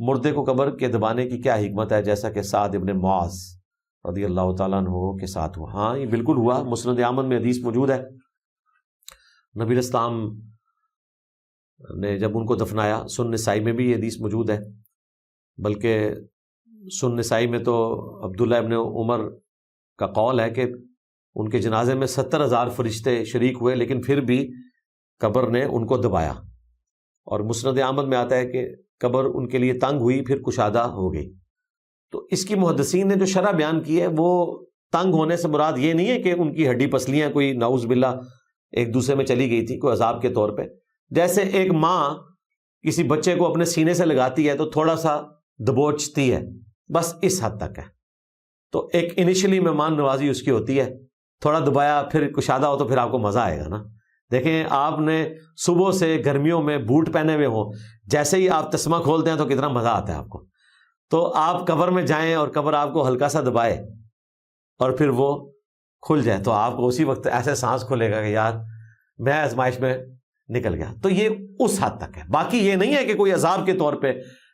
مردے کو قبر کے دبانے کی کیا حکمت ہے، جیسا کہ سعد ابن معاذ رضی اللہ تعالیٰ عنہ کے ساتھ ہوا؟ ہاں یہ بالکل ہوا، مسند احمد میں حدیث موجود ہے۔ نبی اسلام نے جب ان کو دفنایا، سنن نسائی میں بھی یہ حدیث موجود ہے، بلکہ سنن نسائی میں تو عبداللہ ابن عمر کا قول ہے کہ ان کے جنازے میں 70,000 فرشتے شریک ہوئے، لیکن پھر بھی قبر نے ان کو دبایا۔ اور مسند احمد میں آتا ہے کہ قبر ان کے لیے تنگ ہوئی، پھر کشادہ ہو گئی۔ تو اس کی محدثین نے جو شرح بیان کی ہے، وہ تنگ ہونے سے مراد یہ نہیں ہے کہ ان کی ہڈی پسلیاں کوئی نعوذ باللہ ایک دوسرے میں چلی گئی تھی کوئی عذاب کے طور پہ۔ جیسے ایک ماں کسی بچے کو اپنے سینے سے لگاتی ہے تو تھوڑا سا دبوچتی ہے، بس اس حد تک ہے۔ تو ایک انیشلی مہمان نوازی اس کی ہوتی ہے، تھوڑا دبایا پھر کشادہ ہو تو پھر آپ کو مزہ آئے گا نا۔ دیکھیں آپ نے صبح سے گرمیوں میں بوٹ پہنے ہوئے ہوں، جیسے ہی آپ تسمہ کھولتے ہیں تو کتنا مزہ آتا ہے آپ کو۔ تو آپ قبر میں جائیں اور قبر آپ کو ہلکا سا دبائے اور پھر وہ کھل جائے تو آپ کو اسی وقت ایسے سانس کھلے گا کہ یار میں آزمائش میں نکل گیا۔ تو یہ اس حد تک ہے، باقی یہ نہیں ہے کہ کوئی عذاب کے طور پہ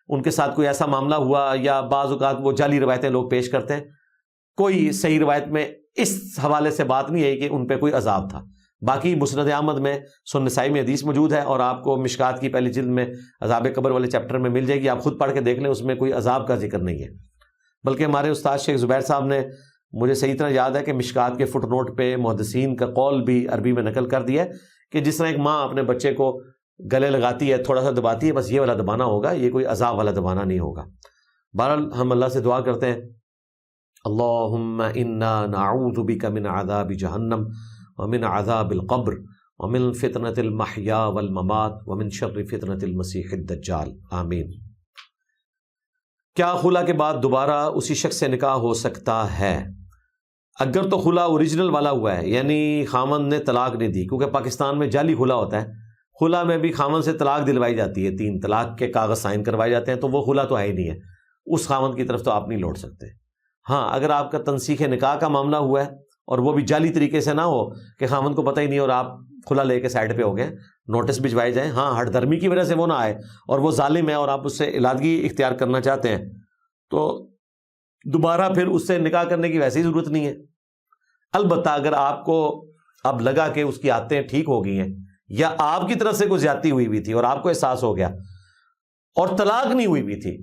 ان کے ساتھ کوئی ایسا معاملہ ہوا، یا بعض اوقات وہ جعلی روایتیں لوگ پیش کرتے ہیں۔ کوئی صحیح روایت میں اس حوالے سے بات نہیں ہے کہ ان پہ کوئی عذاب تھا۔ باقی مسند احمد میں، سنن نسائی میں حدیث موجود ہے، اور آپ کو مشکات کی پہلی جلد میں عذاب قبر والے چیپٹر میں مل جائے گی، آپ خود پڑھ کے دیکھ لیں، اس میں کوئی عذاب کا ذکر نہیں ہے۔ بلکہ ہمارے استاد شیخ زبیر صاحب نے، مجھے صحیح طرح یاد ہے کہ مشکات کے فٹ نوٹ پہ محدثین کا قول بھی عربی میں نقل کر دیا ہے کہ جس طرح ایک ماں اپنے بچے کو گلے لگاتی ہے، تھوڑا سا دباتی ہے، بس یہ والا دبانا ہوگا، یہ کوئی عذاب والا دبانا نہیں ہوگا۔ بہرحال ہم اللہ سے دعا کرتے ہیں، اللہم انا نعوذ بک من عذاب جہنم ومن عذاب القبر ومن فتنة المحیا والممات ومن شر فتنة المسیح الدجال، آمین۔ کیا خلا کے بعد دوبارہ اسی شخص سے نکاح ہو سکتا ہے؟ اگر تو خلا اوریجنل والا ہوا ہے، یعنی خامن نے طلاق نہیں دی، کیونکہ پاکستان میں جعلی خلا ہوتا ہے، خلا میں بھی خامن سے طلاق دلوائی جاتی ہے، 3 طلاق کے کاغذ سائن کروائے جاتے ہیں، تو وہ خلا تو ہے ہی نہیں ہے، اس خامن کی طرف تو آپ نہیں لوٹ سکتے۔ ہاں اگر آپ کا تنسیخ نکاح کا معاملہ ہوا ہے اور وہ بھی جعلی طریقے سے نہ ہو کہ خامن کو پتہ ہی نہیں اور آپ کھلا لے کے سائڈ پہ ہو گئے، نوٹس بھجوائے جائیں، ہاں ہٹ دھرمی کی وجہ سے وہ نہ آئے اور وہ ظالم ہے اور آپ اس سے علادگی اختیار کرنا چاہتے ہیں، تو دوبارہ پھر اس سے نکاح کرنے کی ویسے ہی ضرورت نہیں ہے۔ البتہ اگر آپ کو اب لگا کہ اس کی عادتیں ٹھیک ہو گئی ہیں، یا آپ کی طرف سے کوئی زیادتی ہوئی بھی تھی اور آپ کو احساس ہو گیا اور طلاق نہیں ہوئی بھی تھی،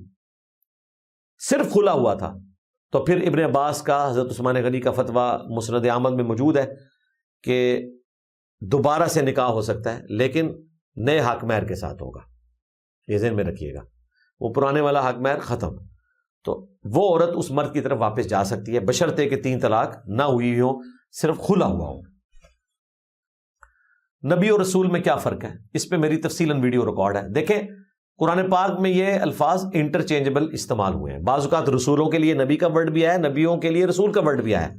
صرف خلا ہوا تھا، تو پھر ابن عباس کا، حضرت عثمان غنی کا فتویٰ مسند احمد میں موجود ہے کہ دوبارہ سے نکاح ہو سکتا ہے، لیکن نئے حق مہر کے ساتھ ہوگا، یہ ذہن میں رکھیے گا، وہ پرانے والا حق مہر ختم، تو وہ عورت اس مرد کی طرف واپس جا سکتی ہے بشرطے کہ 3 طلاق نہ ہوئی ہو، صرف خلا ہوا ہو۔ نبی اور رسول میں کیا فرق ہے؟ اس پہ میری تفصیلاً ویڈیو ریکارڈ ہے، دیکھیں قرآن پاک میں یہ الفاظ انٹرچینجبل استعمال ہوئے ہیں، بعض اوقات رسولوں کے لیے نبی کا ورڈ بھی آیا ہے، نبیوں کے لیے رسول کا ورڈ بھی آیا ہے،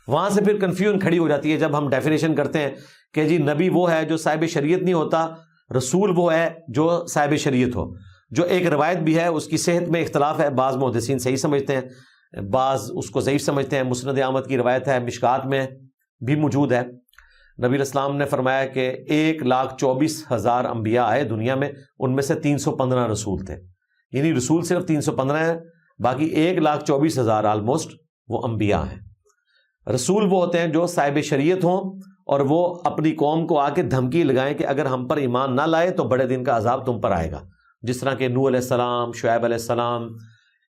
وہاں سے پھر کنفیوژن کھڑی ہو جاتی ہے جب ہم ڈیفینیشن کرتے ہیں کہ جی نبی وہ ہے جو صاحب شریعت نہیں ہوتا، رسول وہ ہے جو صاحب شریعت ہو، جو ایک روایت بھی ہے، اس کی صحت میں اختلاف ہے، بعض محدثین صحیح سمجھتے ہیں، بعض اس کو ضعیف سمجھتے ہیں۔ مسند احمد کی روایت ہے، مشکات میں بھی موجود ہے، نبی علیہ السلام نے فرمایا کہ 1,24,000 انبیاء آئے دنیا میں، ان میں سے 315 رسول تھے، یعنی رسول صرف 315 ہیں، باقی 1,24,000 آلموسٹ وہ انبیاء ہیں۔ رسول وہ ہوتے ہیں جو صاحب شریعت ہوں اور وہ اپنی قوم کو آ کے دھمکی لگائیں کہ اگر ہم پر ایمان نہ لائے تو بڑے دن کا عذاب تم پر آئے گا، جس طرح کہ نوح علیہ السلام، شعیب علیہ السلام،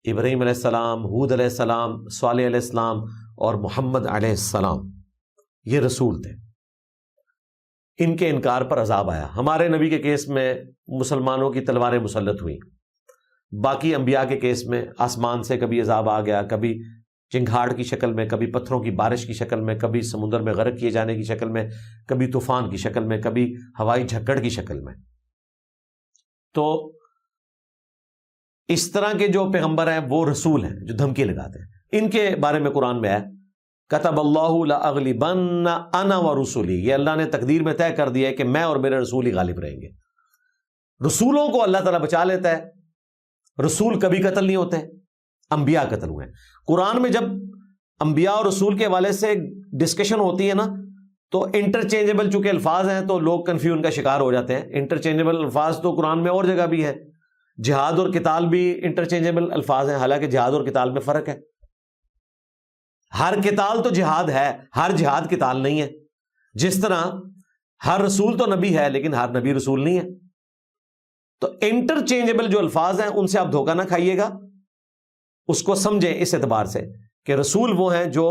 ابراہیم علیہ السلام، ہود علیہ السلام، صالح علیہ السلام اور محمد علیہ السلام، یہ رسول تھے، ان کے انکار پر عذاب آیا۔ ہمارے نبی کے کیس میں مسلمانوں کی تلواریں مسلط ہوئیں، باقی انبیاء کے کیس میں آسمان سے کبھی عذاب آ گیا، کبھی چنگھاڑ کی شکل میں، کبھی پتھروں کی بارش کی شکل میں، کبھی سمندر میں غرق کیے جانے کی شکل میں، کبھی طوفان کی شکل میں، کبھی ہوائی جھکڑ کی شکل میں۔ تو اس طرح کے جو پیغمبر ہیں وہ رسول ہیں جو دھمکی لگاتے ہیں، ان کے بارے میں قرآن میں ہے کتب اللہ لأغلبن انا ورسلی، یہ اللہ نے تقدیر میں طے کر دیا ہے کہ میں اور میرے رسول ہی غالب رہیں گے۔ رسولوں کو اللہ تعالیٰ بچا لیتا ہے، رسول کبھی قتل نہیں ہوتے، انبیاء قتل ہوئے ہیں۔ قرآن میں جب انبیاء اور رسول کے حوالے سے ڈسکشن ہوتی ہے نا، تو انٹرچینجبل چونکہ الفاظ ہیں تو لوگ کنفیوژن کا شکار ہو جاتے ہیں۔ انٹرچینجبل الفاظ تو قرآن میں اور جگہ بھی ہیں، جہاد اور قتال بھی انٹرچینجبل الفاظ ہیں، حالانکہ جہاد اور قتال میں فرق ہے. ہر قتال تو جہاد ہے، ہر جہاد قتال نہیں ہے. جس طرح ہر رسول تو نبی ہے لیکن ہر نبی رسول نہیں ہے. تو انٹرچینجبل جو الفاظ ہیں ان سے آپ دھوکہ نہ کھائیے گا، اس کو سمجھیں اس اعتبار سے کہ رسول وہ ہیں جو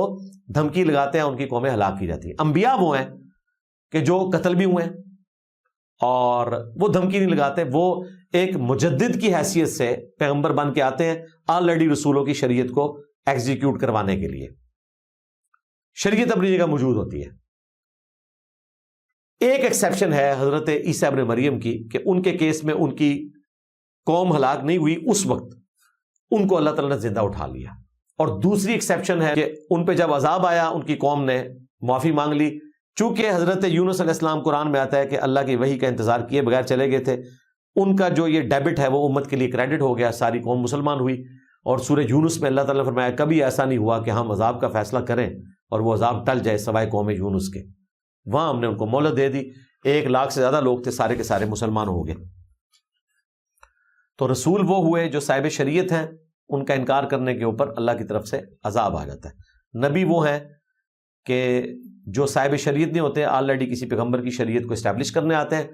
دھمکی لگاتے ہیں ان کی قومیں ہلاک کی جاتی ہیں. انبیاء وہ ہیں کہ جو قتل بھی ہوئے ہیں اور وہ دھمکی نہیں لگاتے، وہ ایک مجدد کی حیثیت سے پیغمبر بن کے آتے ہیں آلریڈی رسولوں کی شریعت کو ایگزیکیوٹ کروانے کے لیے. شریعت اپنی جگہ موجود ہوتی ہے. ایک ایکسیپشن ہے حضرت عیسیٰ ابن مریم کی کہ ان کے کیس میں ان کی قوم ہلاک نہیں ہوئی، اس وقت ان کو اللہ تعالیٰ نے زندہ اٹھا لیا. اور دوسری ایکسیپشن ہے کہ ان پہ جب عذاب آیا ان کی قوم نے معافی مانگ لی. چونکہ حضرت یونس علیہ السلام قرآن میں آتا ہے کہ اللہ کی وحی کا انتظار کیے بغیر چلے گئے تھے، ان کا جو یہ ڈیبٹ ہے وہ امت کے لیے کریڈٹ ہو گیا، ساری قوم مسلمان ہوئی. اور سورہ یونس میں اللہ تعالیٰ نے فرمایا کبھی ایسا نہیں ہوا کہ ہم عذاب کا فیصلہ کریں اور وہ عذاب ٹل جائے سوائے قوم یونس کے. وہاں ہم نے ان کو مہلت دے دی. 1 لاکھ سے زیادہ لوگ تھے، سارے کے سارے مسلمان ہو گئے. تو رسول وہ ہوئے جو صاحب شریعت ہیں، ان کا انکار کرنے کے اوپر اللہ کی طرف سے عذاب آ جاتا ہے. نبی وہ ہیں کہ جو صاحب شریعت نہیں ہوتے، آلریڈی کسی پیغمبر کی شریعت کو اسٹیبلش کرنے آتے ہیں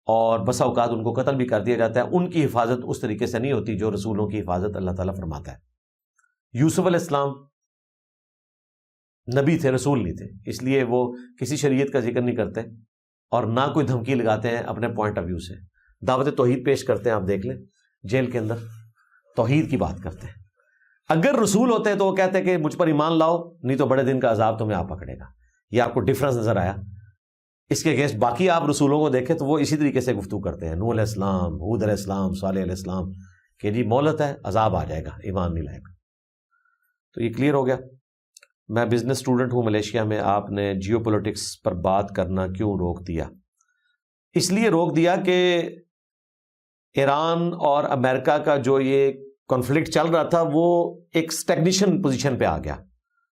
اور بسا اوقات ان کو قتل بھی کر دیا جاتا ہے. ان کی حفاظت اس طریقے سے نہیں ہوتی جو رسولوں کی حفاظت اللہ تعالیٰ فرماتا ہے. یوسف علیہ السلام نبی تھے، رسول نہیں تھے، اس لیے وہ کسی شریعت کا ذکر نہیں کرتے اور نہ کوئی دھمکی لگاتے ہیں اپنے پوائنٹ آف ویو سے. دعوت توحید پیش کرتے ہیں، آپ دیکھ لیں جیل کے اندر توحید کی بات کرتے ہیں. اگر رسول ہوتے ہیں تو وہ کہتے ہیں کہ مجھ پر ایمان لاؤ نہیں تو بڑے دن کا عذاب تمہیں آ پکڑے گا. یہ آپ کو ڈفرنس نظر آیا؟ اس کے اگینسٹ باقی آپ رسولوں کو دیکھیں تو وہ اسی طریقے سے گفتگو کرتے ہیں. نوح علیہ السلام، ہود علیہ السلام، صالح علیہ السلام کہ جی مہلت ہے، عذاب آ جائے گا، ایمان نہیں لائے گا. تو یہ کلیئر ہو گیا. میں بزنس اسٹوڈنٹ ہوں ملیشیا میں. آپ نے جیو پولیٹکس پر بات کرنا کیوں روک دیا؟ اس لیے روک دیا کہ ایران اور امریکہ کا جو یہ کانفلکٹ چل رہا تھا وہ ایک اسٹیگنیشن پوزیشن پہ آ گیا.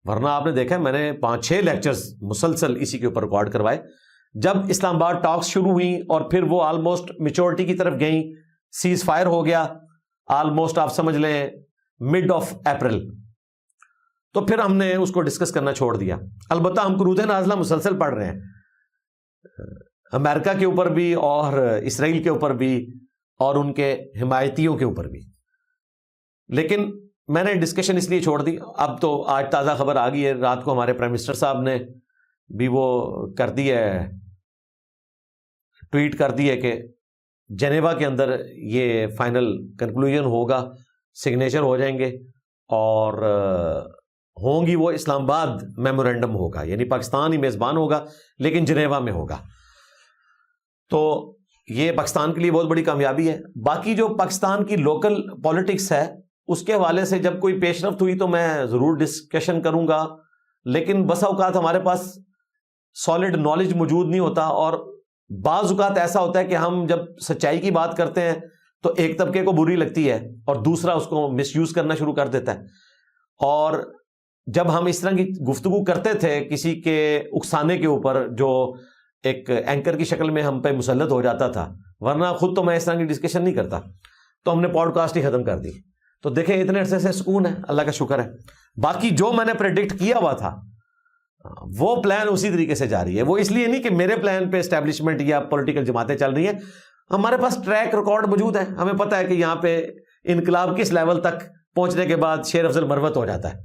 ورنہ آپ نے دیکھا میں نے 5-6 لیکچرز مسلسل اسی کے اوپر ریکارڈ کروائے. جب اسلام آباد ٹاکس شروع ہوئیں اور پھر وہ آلموسٹ میچورٹی کی طرف گئیں، سیز فائر ہو گیا آلموسٹ آپ سمجھ لیں مڈ آف اپریل، تو پھر ہم نے اس کو ڈسکس کرنا چھوڑ دیا. البتہ ہم قنوت نازلہ مسلسل پڑھ رہے ہیں امریکہ کے اوپر بھی اور اسرائیل کے اوپر بھی اور ان کے حمایتیوں کے اوپر بھی. لیکن میں نے ڈسکشن اس لیے چھوڑ دی. اب تو آج تازہ خبر آ گئی ہے، رات کو ہمارے پرائم منسٹر صاحب نے بھی وہ کر دی ہے، ٹویٹ کر دی ہے کہ جنیوا کے اندر یہ فائنل کنکلوژن ہوگا، سگنیچر ہو جائیں گے اور ہوں گی وہ اسلام آباد میمورینڈم ہوگا، یعنی پاکستان ہی میزبان ہوگا لیکن جنیوا میں ہوگا. تو یہ پاکستان کے لیے بہت بڑی کامیابی ہے. باقی جو پاکستان کی لوکل پالیٹکس ہے اس کے حوالے سے جب کوئی پیش رفت ہوئی تو میں ضرور ڈسکشن کروں گا، لیکن بسا اوقات ہمارے پاس سالڈ نالج موجود نہیں ہوتا اور بعض اوقات ایسا ہوتا ہے کہ ہم جب سچائی کی بات کرتے ہیں تو ایک طبقے کو بری لگتی ہے اور دوسرا اس کو مس یوز کرنا شروع کر دیتا ہے. اور جب ہم اس طرح کی گفتگو کرتے تھے کسی کے اکسانے کے اوپر جو ایک اینکر کی شکل میں ہم پہ مسلط ہو جاتا تھا، ورنہ خود تو میں اس طرح کی ڈسکشن نہیں کرتا، تو ہم نے پوڈ کاسٹ ہی ختم کر دی. تو دیکھیں اتنے عرصے سے سکون ہے، اللہ کا شکر ہے. باقی جو میں نے پریڈکٹ کیا ہوا تھا وہ پلان اسی طریقے سے جاری ہے. وہ اس لیے نہیں کہ میرے پلان پہ اسٹیبلشمنٹ یا پولیٹیکل جماعتیں چل رہی ہیں، ہمارے پاس ٹریک ریکارڈ موجود ہے. ہمیں پتہ ہے کہ یہاں پہ انقلاب کس لیول تک پہنچنے کے بعد شیر افضل مروت ہو جاتا ہے،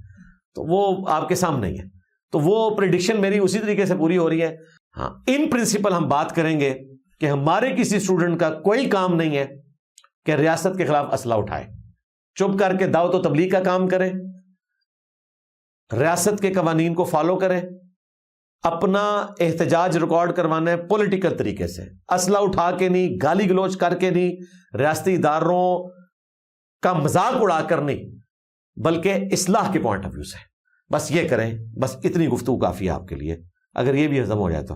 تو وہ آپ کے سامنے ہی ہے. تو وہ پریڈکشن میری اسی طریقے سے پوری ہو رہی ہے. ہاں، ان پرنسپل ہم بات کریں گے کہ ہمارے کسی اسٹوڈنٹ کا کوئی کام نہیں ہے کہ ریاست کے خلاف اسلحہ اٹھائے، چپ کر کے دعوت و تبلیغ کا کام کریں، ریاست کے قوانین کو فالو کریں، اپنا احتجاج ریکارڈ کروانا ہے پولیٹیکل طریقے سے، اسلحہ اٹھا کے نہیں، گالی گلوچ کر کے نہیں، ریاستی اداروں کا مذاق اڑا کر نہیں، بلکہ اصلاح کے پوائنٹ آف ویو سے. بس یہ کریں، بس اتنی گفتگو کافی ہے آپ کے لیے. اگر یہ بھی ہضم ہو جائے تو